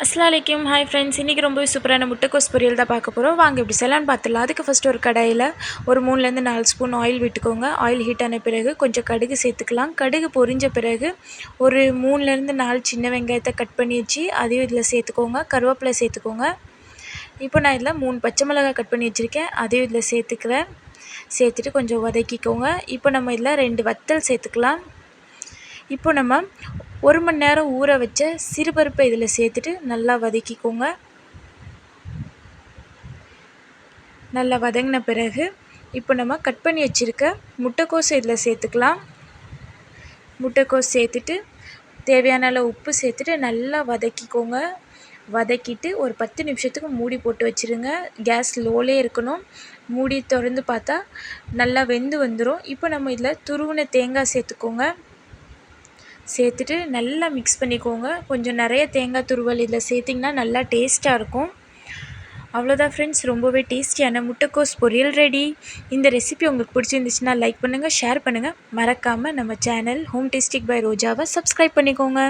அஸ்ஸலாமு hi friends. இன்றைக்கி ரொம்பவே சூப்பரான முட்டைக்கோஸ் பொரியல் தான் பார்க்க போகிறோம். வாங்க எப்படி செய்யலாம்னு பார்த்துடலாம். அதுக்கு ஃபஸ்ட்டு ஒரு கடாயில் ஒரு 3லேருந்து 4 ஸ்பூன் ஆயில் விட்டுக்கோங்க. ஆயில் ஹீட் ஆன பிறகு கொஞ்சம் கடுகு சேர்த்துக்கலாம். கடுகு பொரிஞ்ச பிறகு ஒரு 3லேருந்து 4 சின்ன வெங்காயத்தை கட் பண்ணி வச்சு அதையும் இதில் சேர்த்துக்கோங்க. கருவேப்பிலை சேர்த்துக்கோங்க. இப்போ நான் இதில் 3 பச்சை மிளகாய் கட் பண்ணி வச்சுருக்கேன், அதையும் இதில் சேர்த்துக்கிறேன். சேர்த்துட்டு கொஞ்சம் வதக்கிக்கோங்க. இப்போ நம்ம இதில் 2 வத்தல் சேர்த்துக்கலாம். இப்போ நம்ம 1 மணி நேரம் ஊற வச்ச சிறுபருப்பை இதில் சேர்த்துட்டு நல்லா வதக்கிக்கோங்க. நல்லா வதங்கின பிறகு இப்போ நம்ம கட் பண்ணி வச்சுருக்க முட்டைக்கோஸ் இதில் சேர்த்துக்கலாம். முட்டைக்கோஸ் சேர்த்துட்டு தேவையான அளவு உப்பு சேர்த்துட்டு நல்லா வதக்கிக்கோங்க. வதக்கிட்டு ஒரு 10 நிமிஷத்துக்கு மூடி போட்டு வச்சுருங்க. கேஸ் லோலே இருக்கணும். மூடி திறந்து பார்த்தா நல்லா வெந்து வந்துடும். இப்போ நம்ம இதில் துருவின தேங்காய் சேர்த்துக்கோங்க. சேர்த்துட்டு நல்லா மிக்ஸ் பண்ணிக்கோங்க. கொஞ்சம் நிறைய தேங்காய் துருவல் இதில் சேர்த்திங்கன்னா நல்லா டேஸ்ட்டாக இருக்கும். அவ்வளோதான் ஃப்ரெண்ட்ஸ், ரொம்பவே டேஸ்டியான முட்டைக்கோஸ் பொரியல் ரெடி. இந்த ரெசிபி உங்களுக்கு பிடிச்சிருந்துச்சுன்னா லைக் பண்ணுங்கள், ஷேர் பண்ணுங்கள். மறக்காமல் நம்ம சேனல் ஹோம் டேஸ்டிக் பை ரோஜாவை சப்ஸ்கிரைப் பண்ணிக்கோங்க.